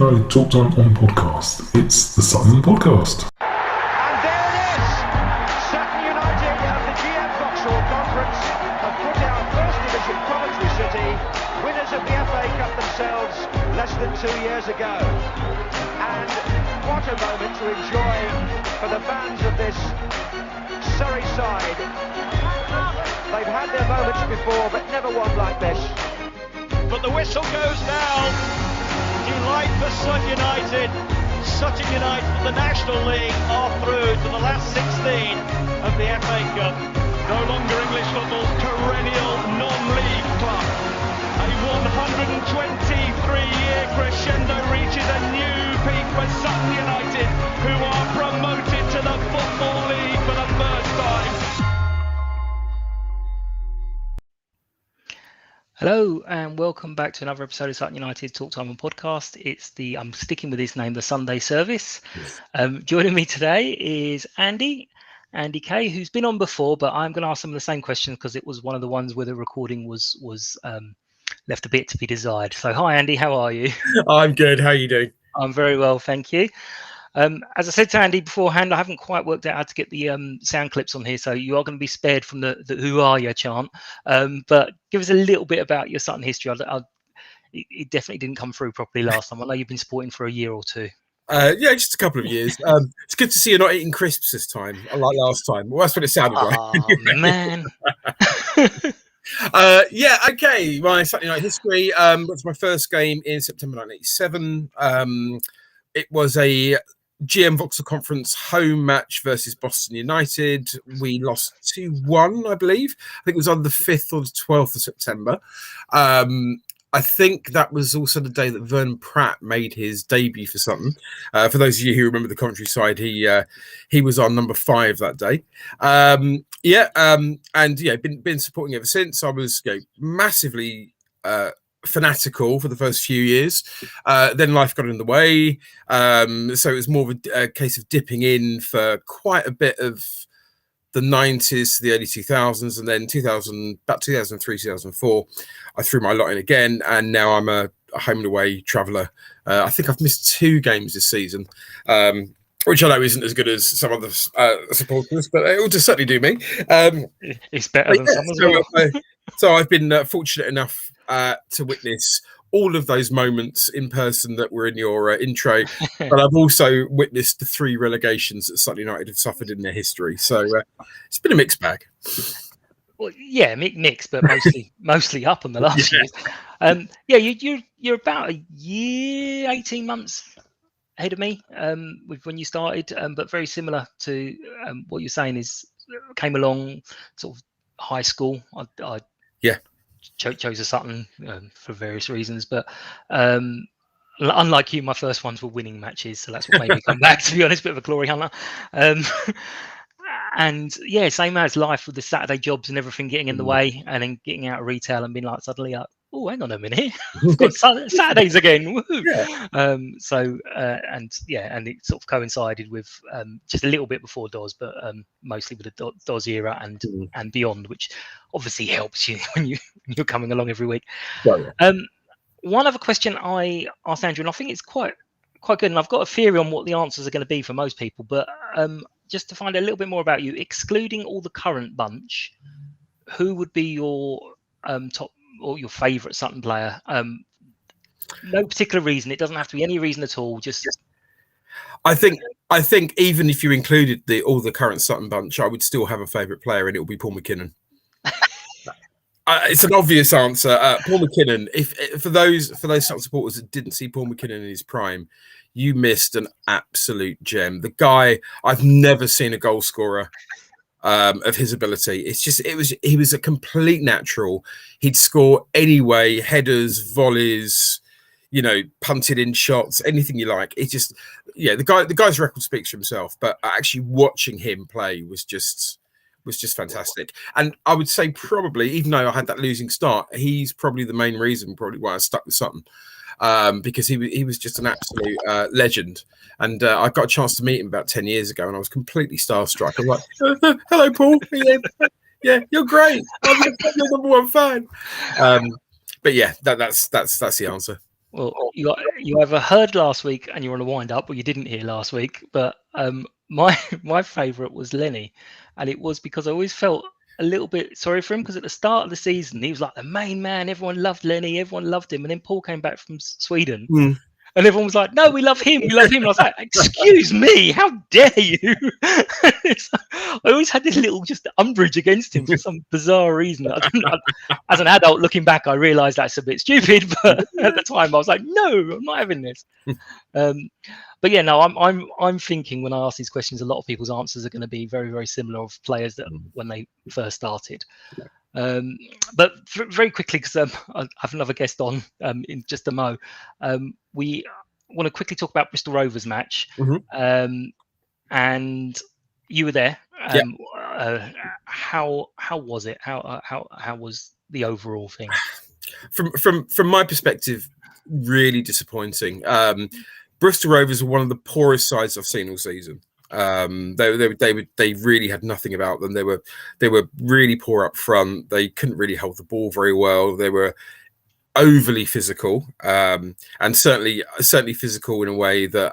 United Talk Time on podcast. It's the Sutton Podcast. And there it is! Sutton United of the GM Vauxhall Conference have put out First Division Coventry City, winners of the FA Cup themselves less than 2 years ago. And what a moment to enjoy for the fans of this Surrey side. They've had their moments before, but never one like this. But the whistle goes now. Delight for Sutton United. Sutton United from the National League are through to the last 16 of the FA Cup. No longer English football's perennial non-league club. A 123-year crescendo reaches a new peak for Sutton United, who are promoted to the Football League for the first time. Hello and welcome back to another episode of Sutton United Talk Time and Podcast. I'm sticking with this name, the Sunday Service. Yes. Joining me today is Andy Kay, who's been on before, but I'm going to ask some of the same questions because it was one of the ones where the recording was left a bit to be desired. So hi Andy, how are you? I'm good. How are you doing? I'm very well, thank you. As I said to Andy beforehand, I haven't quite worked out how to get the sound clips on here, so you are going to be spared from the "Who are you" chant. But give us a little bit about your Sutton history. It definitely didn't come through properly last time. I know you've been supporting for a year or two. Yeah, just a couple of years. It's good to see you're not eating crisps this time, unlike last time. Well, that's what it sounded like. Oh, man. Yeah, okay. My Sutton United history. That's my first game in September 1987. It was a GM Vauxhall Conference home match versus Boston United. We lost 2-1, I believe. I think it was on the 5th or the 12th of September. I think that was also the day that Vern Pratt made his debut for Sutton. For those of you who remember the commentary side, he was on number 5 that day. And been supporting ever since. I was massively fanatical for the first few years. Then life got in the way. So it was more of a case of dipping in for quite a bit of the 90s to the early 2000s, and then 2003, 2004, I threw my lot in again, and now I'm a home and away traveller. I think I've missed 2 games this season, which I know isn't as good as some other supporters, but it will just certainly do me. It's better than some as well. So I've been fortunate enough to witness all of those moments in person that were in your intro, but I've also witnessed the 3 relegations that Sutton United have suffered in their history. So it's been a mixed bag. Well, yeah, mixed, but mostly up in the last years. You're about a year, 18 months ahead of me with when you started, but very similar to what you're saying is came along sort of high school. I chose a Sutton for various reasons, but unlike you, my first ones were winning matches, so that's what made me come back, to be honest, bit of a glory hunter. And yeah, same as life with the Saturday jobs and everything getting in the way, and then getting out of retail and being like suddenly like, oh, hang on a minute, we've got Saturdays again. Woohoo! Yeah. And it sort of coincided with just a little bit before DOS, but mostly with the DOS era and beyond, which obviously helps you when you're coming along every week. Yeah. One other question I asked Andrew, and I think it's quite good, and I've got a theory on what the answers are going to be for most people, but just to find a little bit more about you, excluding all the current bunch, who would be your top or your favourite Sutton player? No particular reason. It doesn't have to be any reason at all. Just I think even if you included all the current Sutton bunch, I would still have a favourite player, and it will be Paul McKinnon. It's an obvious answer. Paul McKinnon. If for those Sutton supporters that didn't see Paul McKinnon in his prime, you missed an absolute gem. The guy, I've never seen a goal scorer of his ability. He was a complete natural. He'd score anyway, headers, volleys, punted in shots, anything you like. It's just, the guy's record speaks for himself, but actually watching him play was just fantastic. And I would say probably, even though I had that losing start, he's probably the main reason why I stuck with Sutton. Because he was just an absolute legend. And I got a chance to meet him about 10 years ago, and I was completely starstruck. I'm like, hello, Paul. Yeah, you're great. I'm your number 1 fan. But yeah, that's the answer. Well, you either heard last week and you're on a wind up, or you didn't hear last week. But my favourite was Lenny, and it was because I always felt a little bit sorry for him, because at the start of the season he was like the main man. Everyone loved Lenny, everyone loved him, and then Paul came back from Sweden. And everyone was like, "No, we love him. We love him." And I was like, "Excuse me, how dare you?" I always had this little just umbrage against him for some bizarre reason. As an adult looking back, I realised that's a bit stupid, but at the time I was like, "No, I'm not having this." But yeah, no, I'm thinking when I ask these questions, a lot of people's answers are going to be very, very similar of players that when they first started. But very quickly, because I have another guest on in just a mo. We want to quickly talk about Bristol Rovers match, and you were there. How was it? How was the overall thing? From my perspective, really disappointing. Bristol Rovers were one of the poorest sides I've seen all season. They really had nothing about them. They were really poor up front. They couldn't really hold the ball very well. They were overly physical, and certainly physical in a way that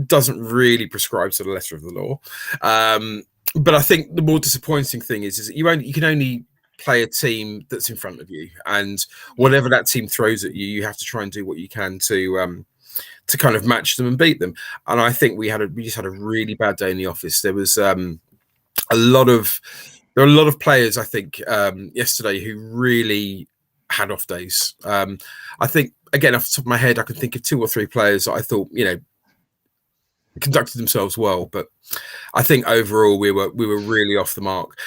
doesn't really prescribe to the letter of the law. But I think the more disappointing thing is that you can only play a team that's in front of you, and whatever that team throws at you, you have to try and do what you can to kind of match them and beat them. And I think we just had a really bad day in the office. There was there were a lot of players, I think, yesterday who really had off days. I think, again, off the top of my head, I can think of 2 or 3 players that I thought, conducted themselves well, but I think overall we were really off the mark.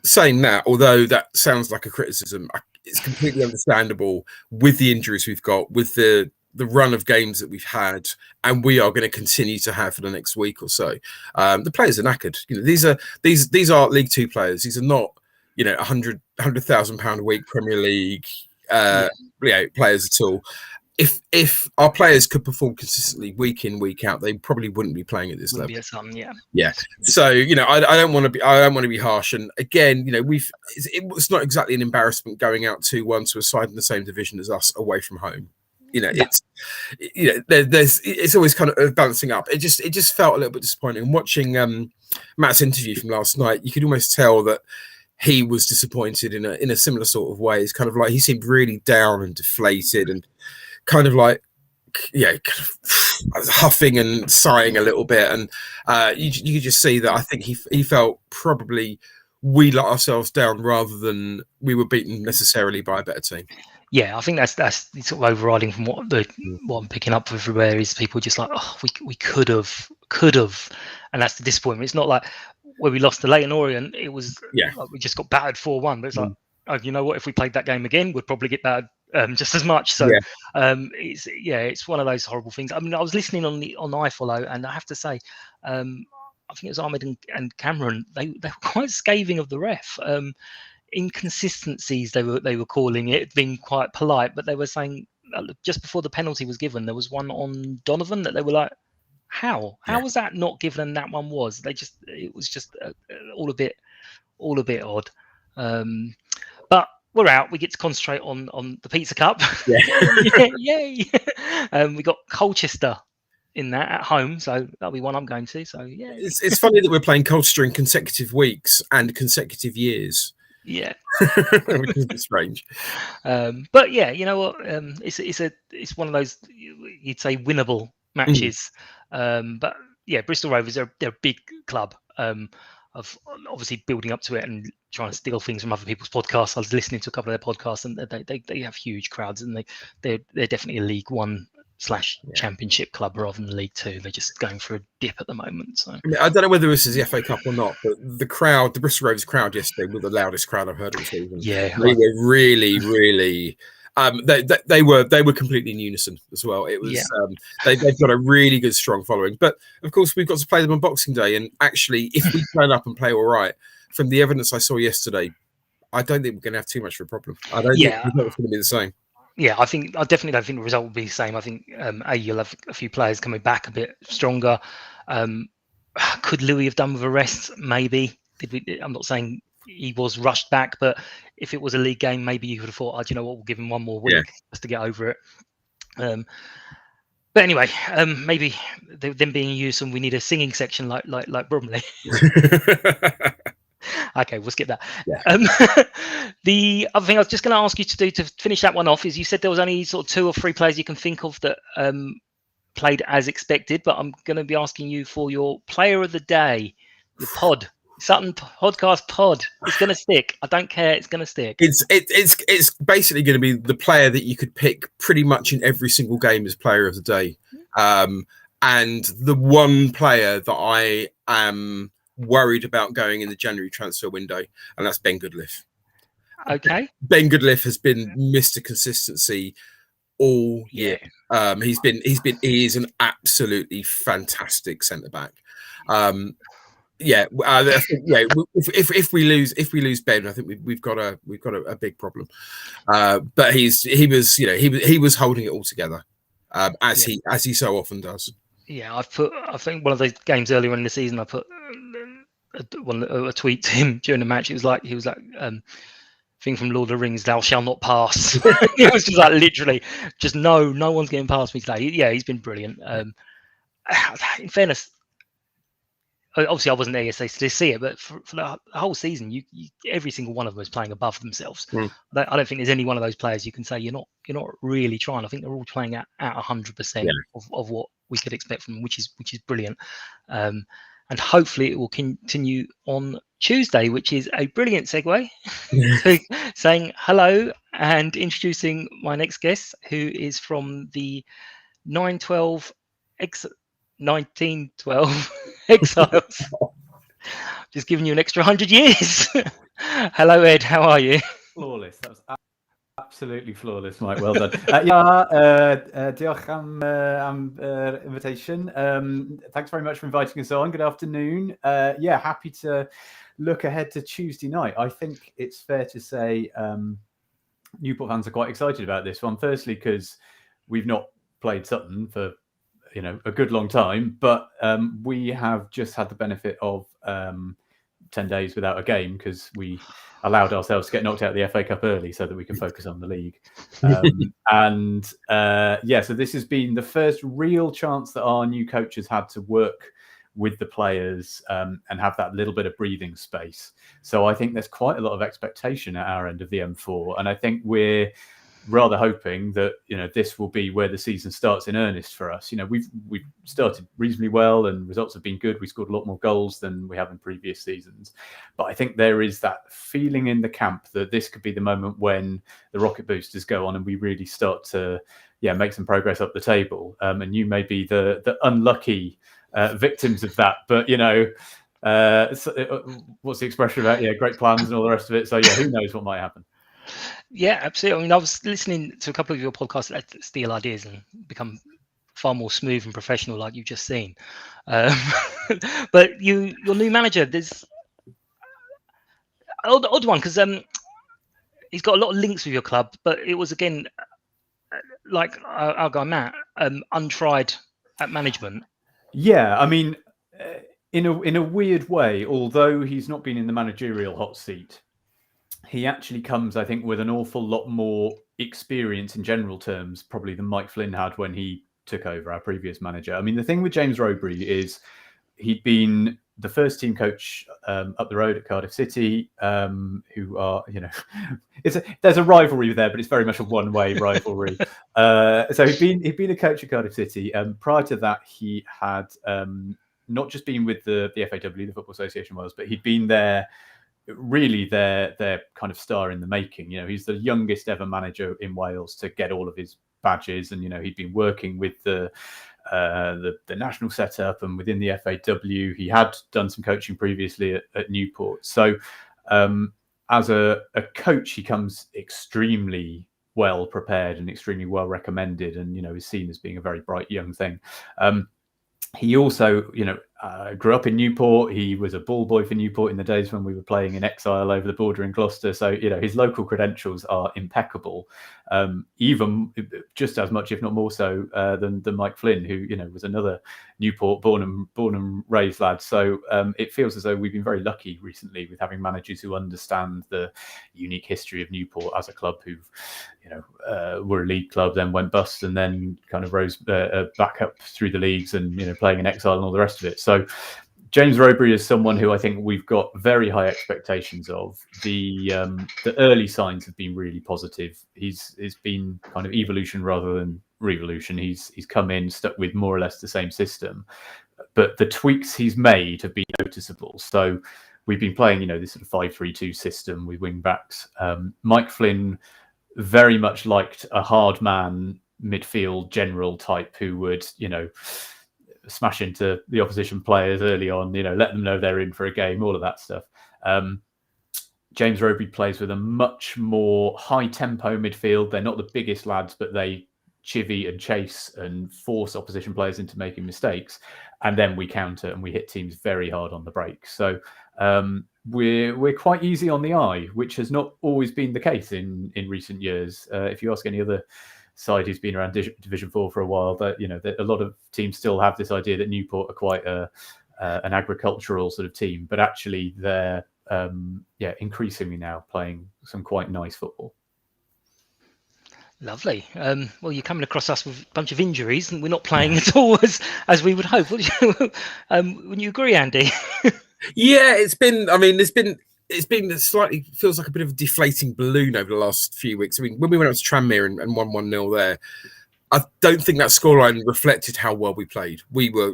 Saying that, although that sounds like a criticism, it's completely understandable with the injuries we've got, with the run of games that we've had, and we are going to continue to have for the next week or so. The players are knackered. These are League Two players. These are not, £100,000 a week Premier League players at all. If our players could perform consistently week in, week out, they probably wouldn't be playing at this level. Yeah. So I don't want to be harsh. And again, it's not exactly an embarrassment going out 2-1 to a side in the same division as us away from home. It's always kind of balancing up. It just felt a little bit disappointing. And watching Matt's interview from last night, you could almost tell that he was disappointed in a similar sort of way. It's kind of like he seemed really down and deflated and kind of like, huffing and sighing a little bit. And you could just see that I think he felt probably we let ourselves down rather than we were beaten necessarily by a better team. Yeah, I think that's sort of overriding from what I'm picking up everywhere is people just like, oh, we could have, and that's the disappointment. It's not like where we lost to Leyton Orient. It was like we just got battered 4-1, but it's like, oh, you know what? If we played that game again, we'd probably get battered just as much. So it's one of those horrible things. I mean, I was listening on iFollow, and I have to say, I think it was Ahmed and Cameron. They were quite scathing of the ref. Inconsistencies they were calling it, being quite polite, but they were saying just before the penalty was given, there was one on Donovan that they were like, how was that not given and that one was? It was just all a bit odd. But we're out. We get to concentrate on the Pizza Cup. Yay. We got Colchester in that at home, so that'll be one I'm going to. So yeah, it's funny that we're playing Colchester in consecutive weeks and consecutive years. Yeah, which is a bit strange. But yeah, you know what? It's one of those you'd say winnable matches. But yeah, Bristol Rovers they're a big club. Of obviously building up to it and trying to steal things from other people's podcasts. I was listening to a couple of their podcasts, and they have huge crowds, and they're definitely a League One / Championship club rather than League Two. They're just going for a dip at the moment. So I don't know whether this is the FA Cup or not, but the Bristol Rovers crowd yesterday was the loudest crowd I've heard all season. Yeah, they were really, really. They were completely in unison as well. It was they've got a really good, strong following. But of course, we've got to play them on Boxing Day. And actually, if we turn up and play all right, from the evidence I saw yesterday, I don't think we're going to have too much of a problem. I don't think it's going to be the same. Yeah, I definitely don't think the result will be the same. I think you'll have a few players coming back a bit stronger. Could Louis have done with a rest? Maybe. I'm not saying he was rushed back. But if it was a league game, maybe you could have thought, oh, do you know what, we'll give him one more week just to get over it. But anyway, maybe them being used, and we need a singing section like Bromley. Okay, we'll skip that. Yeah. The other thing I was just going to ask you to do to finish that one off is you said there was only sort of 2 or 3 players you can think of that played as expected, but I'm going to be asking you for your player of the day, your pod. Sutton podcast pod. It's going to stick. I don't care. It's going to stick. It's basically going to be the player that you could pick pretty much in every single game as player of the day. And the one player that I am worried about going in the January transfer window, and that's Ben Goodliff. Okay. Ben Goodliff has been Mr. Consistency all year. He is an absolutely fantastic centre back. I think, if we lose Ben, I think we've got a big problem. But he was holding it all together, as he so often does. Yeah, I think one of those games earlier in the season, I put a tweet to him during the match. He was like thing from Lord of the Rings, "Thou shalt not pass." It was just like literally, just no one's getting past me today. Yeah, he's been brilliant. In fairness, obviously I wasn't there yesterday to see it, but for the whole season, you every single one of them is playing above themselves. I don't think there's any one of those players you can say you're not really trying. I think they're all playing at 100% of what we could expect from them, which is brilliant. And hopefully it will continue on Tuesday, which is a brilliant segue to saying hello and introducing my next guest, who is from the 1912 Exiles. Just giving you an extra 100 years. Hello, Ed. How are you? Flawless. That was absolutely flawless, Mike. Well done. Diolch am invitation. Thanks very much for inviting us on. Good afternoon. Happy to look ahead to Tuesday night. I think it's fair to say Newport fans are quite excited about this one. Firstly, because we've not played Sutton for a good long time, but we have just had the benefit of 10 days without a game because we allowed ourselves to get knocked out of the FA Cup early so that we can focus on the league. So this has been the first real chance that our new coach has had to work with the players and have that little bit of breathing space. So I think there's quite a lot of expectation at our end of the M4, and I think we're rather hoping that this will be where the season starts in earnest for us. We've started reasonably well and results have been good. We scored a lot more goals than we have in previous seasons, but I think there is that feeling in the camp that this could be the moment when the rocket boosters go on and we really start to make some progress up the table. And you may be the unlucky victims of that, but what's the expression about great plans and all the rest of it? So who knows what might happen. Yeah, absolutely. I mean, I was listening to a couple of your podcasts that steal ideas and become far more smooth and professional, like you've just seen. But your new manager, there's an odd one because he's got a lot of links with your club, but it was again like our guy Matt, untried at management. Yeah, I mean, in a weird way, although he's not been in the managerial hot seat, he actually comes, I think, with an awful lot more experience in general terms, probably than Mike Flynn had when he took over, our previous manager. I mean, the thing with James Rowbury is he'd been the first team coach up the road at Cardiff City, who are, there's a rivalry there, but it's very much a one-way rivalry. So he'd been a coach at Cardiff City. Prior to that, he had not just been with the FAW, the Football Association Wales, but he'd been there. Really their kind of star in the making. He's the youngest ever manager in Wales to get all of his badges, and he'd been working with the national setup and within the FAW. He had done some coaching previously at Newport. So as a coach, he comes extremely well prepared and extremely well recommended, and is seen as being a very bright young thing. He also, grew up in Newport. He was a ball boy for Newport in the days when we were playing in exile over the border in Gloucester. So, his local credentials are impeccable, even just as much, if not more so, than Mike Flynn, who, was another Newport born and raised lad. So it feels as though we've been very lucky recently with having managers who understand the unique history of Newport as a club, who've, were a league club, then went bust, and then kind of rose back up through the leagues, and playing in exile and all the rest of it. So James Rowberry is someone who I think we've got very high expectations of. The early signs have been really positive. It's been kind of evolution rather than revolution. He's come in, stuck with more or less the same system, but the tweaks he's made have been noticeable. So we've been playing, this sort of 5-3-2 system with wing backs. Mike Flynn very much liked a hard man midfield general type who would, smash into the opposition players early on, let them know they're in for a game, all of that stuff. James Rowberry plays with a much more high tempo midfield. They're not the biggest lads, but they chivvy and chase and force opposition players into making mistakes. And then we counter and we hit teams very hard on the break. So we're quite easy on the eye, which has not always been the case in recent years. If you ask any other side who's been around Division 4 for a while, that that a lot of teams still have this idea that Newport are quite an agricultural sort of team, but actually they're increasingly now playing some quite nice football. Lovely. Well, you're coming across us with a bunch of injuries, and we're not playing at all as we would hope. Wouldn't you agree, Andy? Yeah, it's been slightly, feels like a bit of a deflating balloon over the last few weeks. I mean, when we went up to Tranmere and won 1-0 there, I don't think that scoreline reflected how well we played. We were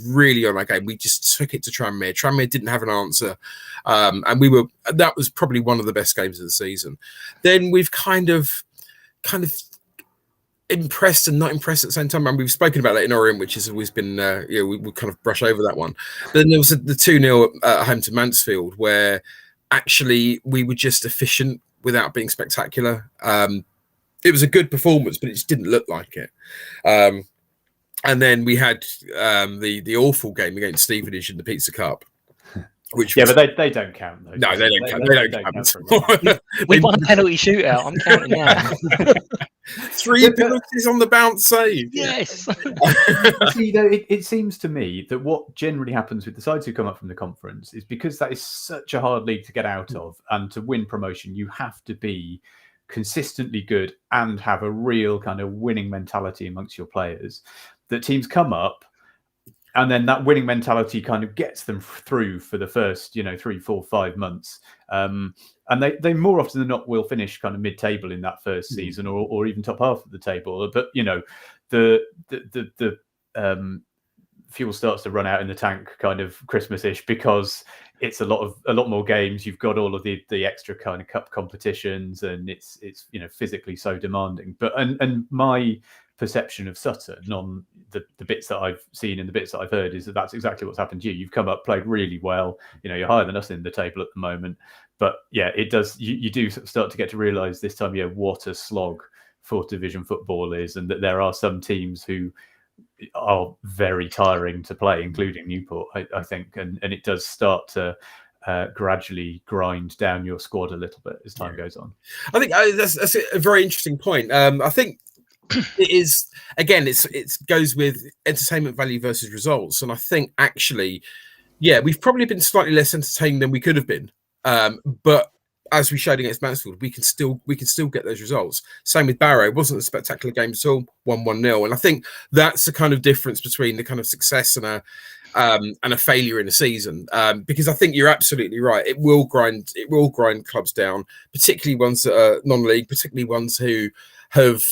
really on our game. We just took it to Tranmere. Tranmere didn't have an answer, and that was probably one of the best games of the season. Then we've kind of impressed and not impressed at the same time. And we've spoken about that in Orient, which has always been, we kind of brush over that one. Then there was the 2-0 at home to Mansfield, where actually we were just efficient without being spectacular. It was a good performance, but it just didn't look like it. And then we had the awful game against Stevenage in the Pizza Cup. But they don't count. Though. No, they don't count. We won a penalty shootout. I'm counting that. 3 penalties on the bounce save. Yes. See, it seems to me that what generally happens with the sides who come up from the conference is because that is such a hard league to get out of, and to win promotion, you have to be consistently good and have a real kind of winning mentality amongst your players, that teams come up and then that winning mentality kind of gets them through for the first 3, 4, 5 months, and they more often than not will finish kind of mid-table in that first season, or even top half of the table. But the fuel starts to run out in the tank kind of Christmas-ish, because it's a lot more games. You've got all of the extra kind of cup competitions, and it's physically so demanding. But and my perception of Sutton on the bits that I've seen and the bits that I've heard is that that's exactly what's happened to you. You've come up, played really well. You're higher than us in the table at the moment. But yeah, it does. You do start to get to realise this time of year what a slog 4th division football is, and that there are some teams who are very tiring to play, including Newport, I think, and it does start to gradually grind down your squad a little bit as time goes on. I think that's a very interesting point. I think it is, again, it goes with entertainment value versus results, and I think actually, we've probably been slightly less entertaining than we could have been, but as we showed against Mansfield, we can still get those results. Same with Barrow. It wasn't a spectacular game at all, 1-0. And I think that's the kind of difference between the kind of success and a failure in a season. Because I think you're absolutely right. It will grind clubs down, particularly ones that are non-league, particularly ones who have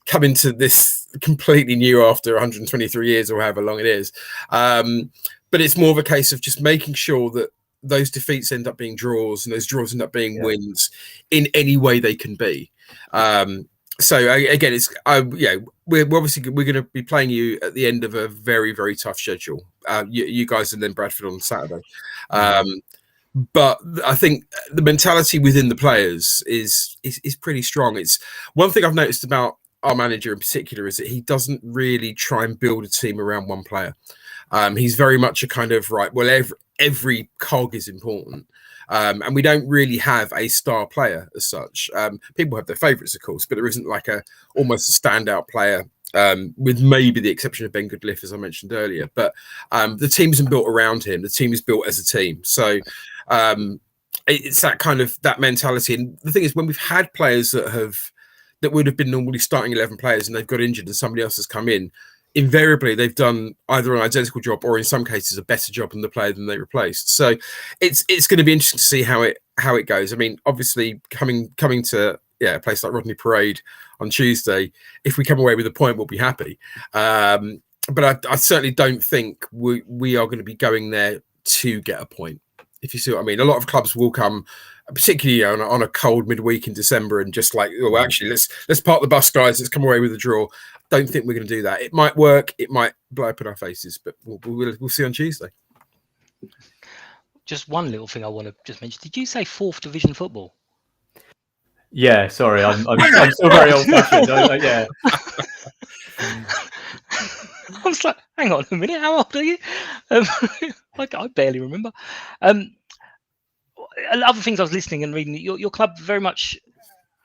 come into this completely new after 123 years or however long it is. But it's more of a case of just making sure that those defeats end up being draws, and those draws end up being wins in any way they can be. So again, we're going to be playing you at the end of a very, very tough schedule. You guys, and then Bradford on Saturday. But I think the mentality within the players is pretty strong. It's one thing I've noticed about our manager in particular is that he doesn't really try and build a team around one player. He's very much a kind of well, every cog is important. And we don't really have a star player as such. People have their favourites, of course, but there isn't like almost a standout player, with maybe the exception of Ben Goodliff, as I mentioned earlier. But the team isn't built around him. The team is built as a team. So it's that mentality. And the thing is, when we've had players that would have been normally starting 11 players and they've got injured and somebody else has come in, invariably they've done either an identical job or in some cases a better job than the player than they replaced. So it's going to be interesting to see how it goes. I mean, obviously coming to a place like Rodney Parade on Tuesday, if we come away with a point, we'll be happy. But I certainly don't think we are going to be going there to get a point, if you see what I mean. A lot of clubs will come, particularly on a cold midweek in December, and just like, oh, actually, let's park the bus, guys. Let's come away with a draw. Don't think we're going to do that. It might work. It might blow up in our faces, but we'll see on Tuesday. Just one little thing I want to just mention. Did you say 4th Division football? Yeah, sorry, I'm still very old-fashioned. Yeah. I was like, hang on a minute, how old are you? I barely remember. Other things I was listening and reading, your club very much,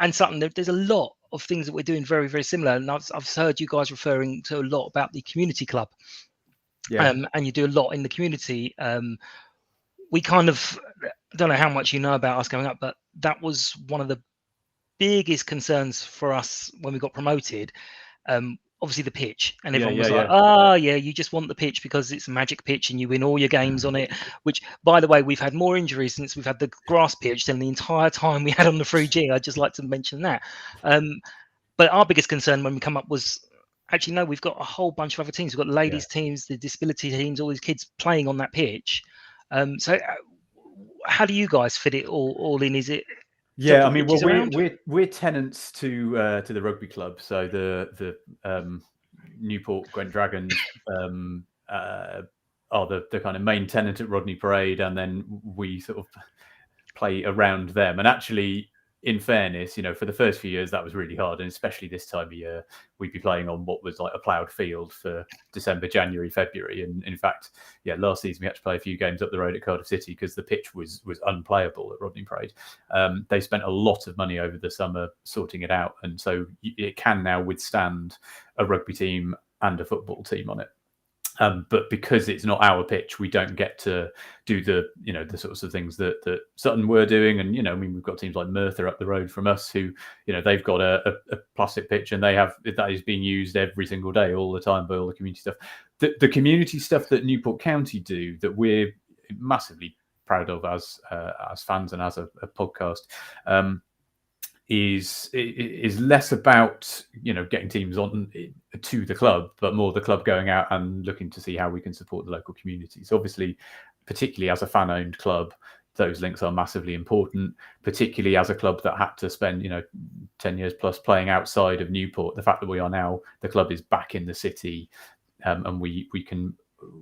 and Sutton, there's a lot of things that we're doing very, very similar. And I've heard you guys referring to a lot about the community club. Yeah. And you do a lot in the community. We kind of, I don't know how much you know about us going up, but that was one of the biggest concerns for us when we got promoted. Obviously the pitch, and everyone was like, you just want the pitch because it's a magic pitch and you win all your games on it, which, by the way, we've had more injuries since we've had the grass pitch than the entire time we had on the 3G. I'd just like to mention that. But our biggest concern when we come up was, actually, no, we've got a whole bunch of other teams. We've got ladies teams, the disability teams, all these kids playing on that pitch. So how do you guys fit it all in? Is it... Yeah, I mean, well, we're tenants to the rugby club, so the Newport Gwent Dragons are the kind of main tenant at Rodney Parade, and then we sort of play around them. And actually, in fairness, for the first few years that was really hard, and especially this time of year, we'd be playing on what was like a ploughed field for December, January, February, and in fact, last season we had to play a few games up the road at Cardiff City because the pitch was unplayable at Rodney Parade. They spent a lot of money over the summer sorting it out, and so it can now withstand a rugby team and a football team on it. But because it's not our pitch, we don't get to do the sorts of things that Sutton were doing. And, I mean, we've got teams like Merthyr up the road from us who, they've got a plastic pitch and that is being used every single day, all the time, by all the community stuff. The community stuff that Newport County do that we're massively proud of as fans and as a podcast, is less about getting teams on to the club, but more the club going out and looking to see how we can support the local communities. Obviously, particularly as a fan-owned club, those links are massively important, particularly as a club that had to spend 10 years plus playing outside of Newport. The fact that we are now, the club is back in the city, and we can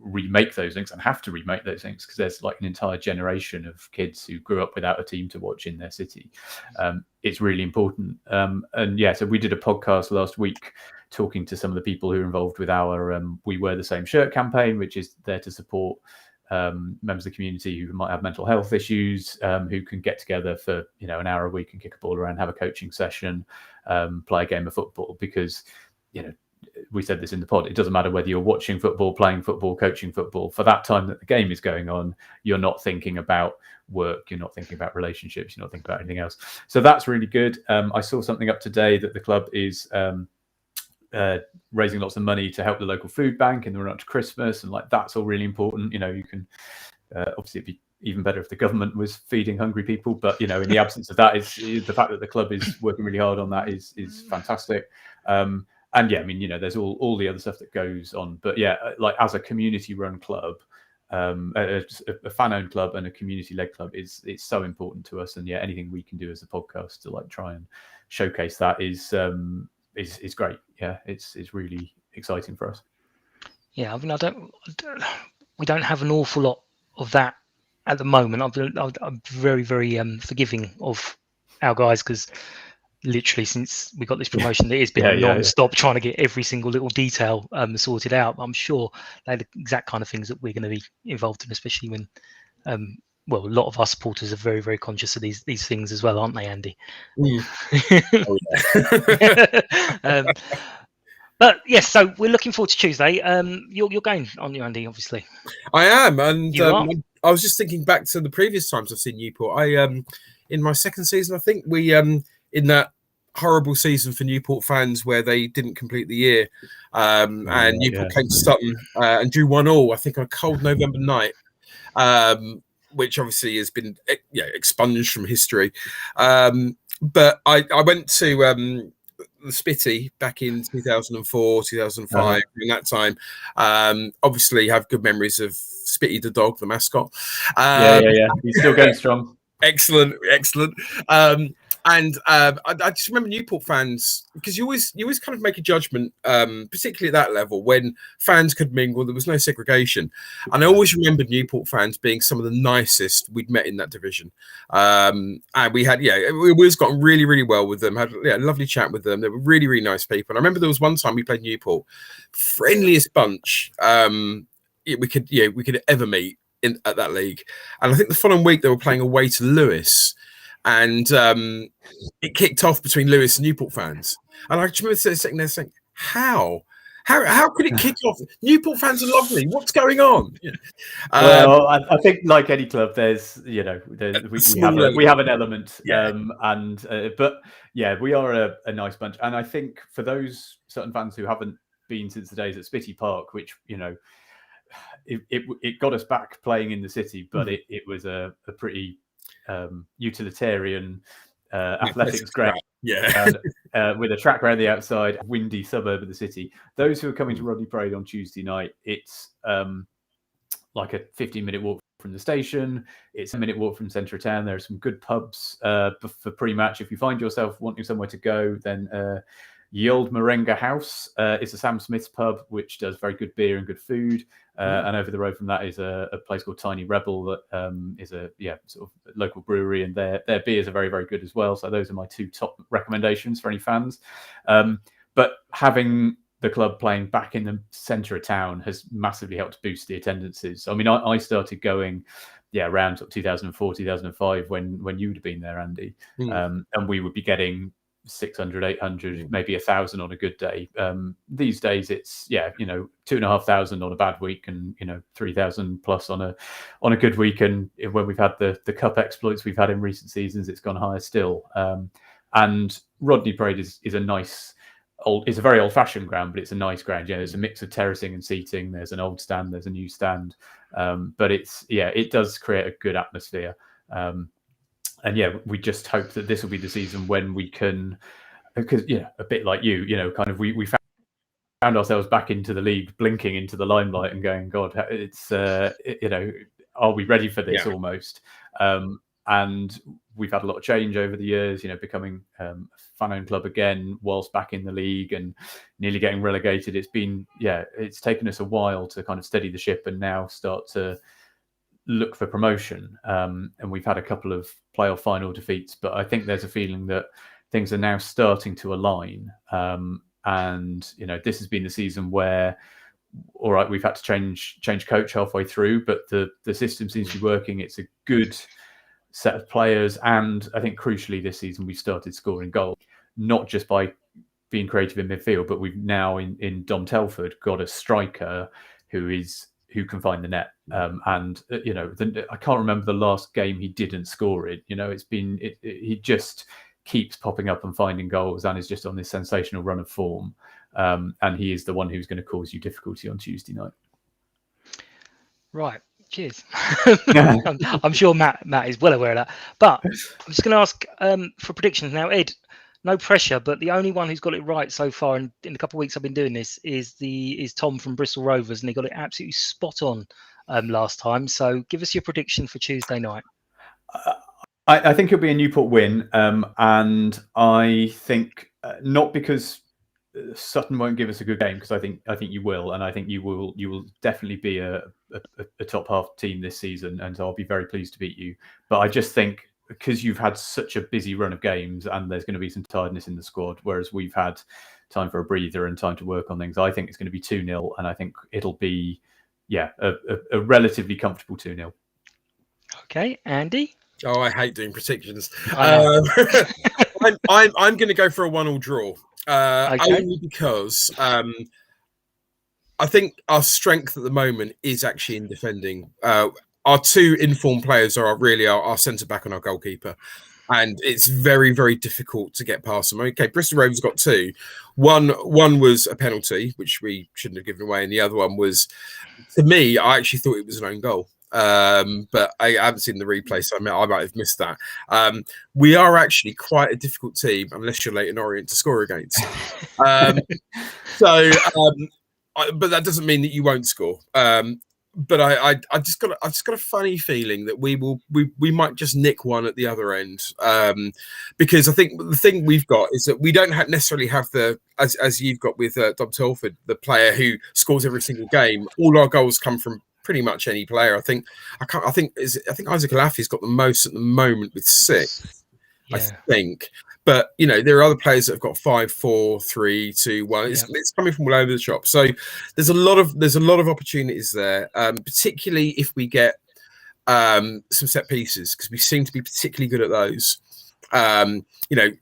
remake those links and have to remake those links because there's like an entire generation of kids who grew up without a team to watch in their city. It's really important. So we did a podcast last week talking to some of the people who are involved with our We Wear the Same Shirt campaign, which is there to support members of the community who might have mental health issues, who can get together for an hour a week and kick a ball around, have a coaching session, play a game of football, because we said this in the pod, it doesn't matter whether you're watching football, playing football, coaching football. For that time that the game is going on, you're not thinking about work, you're not thinking about relationships, you're not thinking about anything else. So that's really good. I saw something up today that the club is raising lots of money to help the local food bank in the run up to Christmas, and that's all really important. You can obviously it'd be even better if the government was feeding hungry people, but in the absence of that, is the fact that the club is working really hard on that is fantastic. And there's all the other stuff that goes on. But as a community-run club, a fan-owned club and a community-led club it's so important to us. And anything we can do as a podcast to try and showcase that is great. Yeah, it's really exciting for us. Yeah, I mean, we don't have an awful lot of that at the moment. I'm very, very forgiving of our guys because literally since we got this promotion, it has been non-stop trying to get every single little detail sorted out. I'm sure they're the exact kind of things that we're going to be involved in, especially when, well, a lot of our supporters are very, very conscious of these things as well, aren't they, Andy? Oh, yeah. But yes, so we're looking forward to Tuesday. You're going, aren't you, Andy? Obviously, I am, and You are. I was just thinking back to the previous times I've seen Newport. In my second season, I think we in that horrible season for Newport fans where they didn't complete the year, and Newport came to Sutton and drew 1-1. I think on a cold November night, which obviously has been expunged from history. But I went to the Spitty back in 2004, 2005. In that time, obviously have good memories of Spitty the dog, the mascot. He's still going strong. Excellent. And I just remember Newport fans, because you always kind of make a judgment, particularly at that level, when fans could mingle. There was no segregation, and I always remembered Newport fans being some of the nicest we'd met in that division. And we had, we always got really, really well with them. Had a lovely chat with them. They were really, really nice people. And I remember there was one time we played Newport, friendliest bunch we could ever meet at that league. And I think the following week they were playing away to Lewis. And it kicked off between Lewis and Newport fans. And I just remember sitting there saying, how could it kick off? Newport fans are lovely. What's going on? Well, I think like any club, there's we have an element, but we are a nice bunch. And I think for those certain fans who haven't been since the days at Spitty Park, which it got us back playing in the city, but it was a pretty utilitarian athletics ground, with a track around the outside, windy suburb of the city. Those who are coming to Rodney Parade on Tuesday night, it's like a 15-minute walk from the station. It's a minute walk from centre of town. There are some good pubs for pre-match. If you find yourself wanting somewhere to go, then Ye Old Moringa House is a Sam Smith's pub, which does very good beer and good food. And over the road from that is a place called Tiny Rebel that is a sort of local brewery, and their beers are very, very good as well. So those are my two top recommendations for any fans. But having the club playing back in the centre of town has massively helped boost the attendances. I mean, I started going around sort of 2004, 2005 when you would have been there, Andy, and we would be getting 600, 800, maybe 1,000 on a good day. These days it's 2,500 on a bad week, and 3,000 plus on a good week. And when we've had the cup exploits we've had in recent seasons, it's gone higher still. And Rodney Parade is a nice it's a very old-fashioned ground, but it's a nice ground. There's a mix of terracing and seating. There's an old stand, there's a new stand, but it does create a good atmosphere. And we just hope that this will be the season when we can, because a bit like you, kind of we found ourselves back into the league, blinking into the limelight and going, God, it's are we ready for this almost? And we've had a lot of change over the years, becoming a fan-owned club again whilst back in the league and nearly getting relegated. It's been it's taken us a while to kind of steady the ship and now start to look for promotion, and we've had a couple of playoff final defeats, but I think there's a feeling that things are now starting to align, and this has been the season where all right, we've had to change coach halfway through, but the system seems to be working. It's a good set of players, and I think crucially this season we've started scoring goals, not just by being creative in midfield, but we've now in Dom Telford got a striker who can find the net. And I can't remember the last game he didn't score it. He just keeps popping up and finding goals, and is just on this sensational run of form. And he is the one who's going to cause you difficulty on Tuesday night. Right. Cheers. I'm sure Matt is well aware of that. But I'm just going to ask for predictions now. Ed, no pressure, but the only one who's got it right so far in the couple of weeks I've been doing this is Tom from Bristol Rovers, and he got it absolutely spot on last time. So give us your prediction for Tuesday night. I think it'll be a Newport win, and I think not because Sutton won't give us a good game, because I think you will, and I think you will definitely be a top half team this season, and I'll be very pleased to beat you. But I just think because you've had such a busy run of games and there's going to be some tiredness in the squad, whereas we've had time for a breather and time to work on things. I think it's going to be 2-0, and I think it'll be, a relatively comfortable 2-0. Okay, Andy? Oh, I hate doing predictions. I I'm going to go for a 1-1 draw, Okay. only because I think our strength at the moment is actually in defending. Our two informed players are really our centre-back and our goalkeeper. And it's very, very difficult to get past them. Okay, Bristol Rovers got two. One was a penalty, which we shouldn't have given away. And the other one was, to me, I actually thought it was an own goal. But I haven't seen the replay, so I might have missed that. We are actually quite a difficult team, unless you're Leyton Orient to score against. But that doesn't mean that you won't score. But I've just got a funny feeling that we might just nick one at the other end, because I think the thing we've got is that we don't necessarily have the as you've got with Dom Telford, the player who scores every single game. All our goals come from pretty much any player. I think Isaac Alafi's got the most at the moment with 6. Yeah. I think. But there are other players that have got 5, 4, 3, 2, 1. It's coming from all over the shop. So there's a lot of opportunities there, particularly if we get some set pieces, because we seem to be particularly good at those.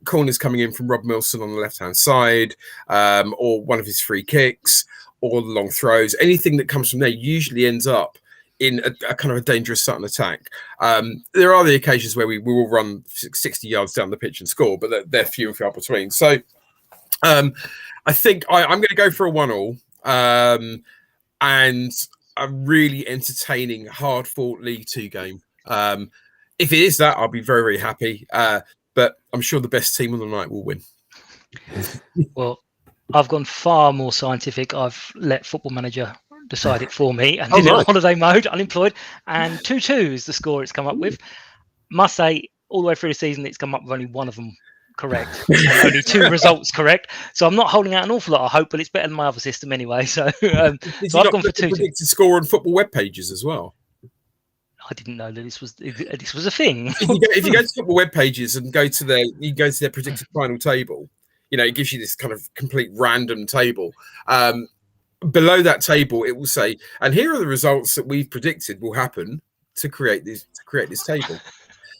Corners coming in from Rob Milson on the left-hand side, or one of his free kicks, or the long throws. Anything that comes from there usually ends up in a kind of a dangerous Sutton attack. There are the occasions where we will run 60 yards down the pitch and score, but they're few and far between. So I think I'm going to go for a 1-1, and a really entertaining, hard-fought League 2 game. If it is that, I'll be very, very happy. But I'm sure the best team on the night will win. Well, I've gone far more scientific. I've let Football Manager decide it for me and did it on holiday mode, unemployed, and 2-2 is the score it's come up with. Must say, all the way through the season, it's come up with only one of them correct, and only 2 results correct. So I'm not holding out an awful lot of hope, but it's better than my other system anyway. So, so I've gone for 2-2. Predicted score on football web pages as well. I didn't know that this was a thing. If you go to football web pages and go to their predicted final table, it gives you this kind of complete random table. Below that table, it will say, and here are the results that we've predicted will happen to create this table.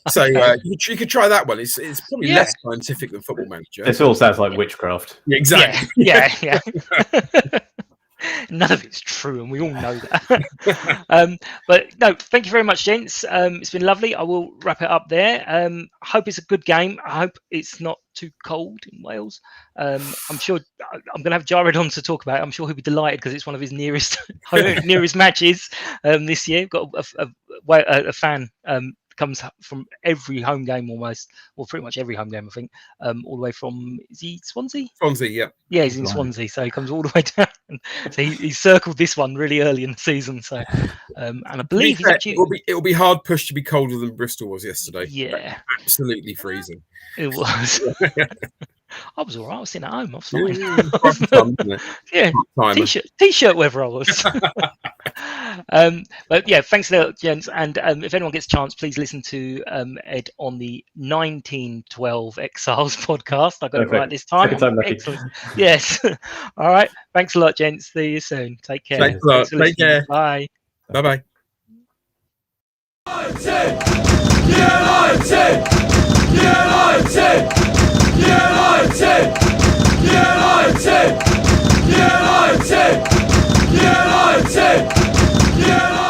So you could try that one. It's probably less scientific than Football Manager. This all sounds like witchcraft. Yeah, exactly. Yeah. None of it's true, and we all know that. But no, thank you very much, gents. It's been lovely. I will wrap it up there. I hope it's a good game. I hope it's not too cold in Wales. I'm sure I'm going to have Jared on to talk about it. I'm sure he'll be delighted because it's one of his nearest matches this year. Got a fan comes from every home game almost, or pretty much every home game, I think, all the way from, is he Swansea? Swansea, yeah. Yeah, he's in Swansea, so he comes all the way down. So he circled this one really early in the season. So, and I believe he's actually... It'll be hard pushed to be colder than Bristol was yesterday. Yeah. Absolutely freezing. It was. I was all right. I was sitting at home. I was fine. Yeah, t-shirt weather I was. But yeah, thanks a lot, gents. And if anyone gets a chance, please listen to Ed on the 1912 Exiles podcast. I got it right this time. Excellent. Yes. All right. Thanks a lot, gents. See you soon. Take care. Thanks a lot. Take care. Bye. Bye-bye. United!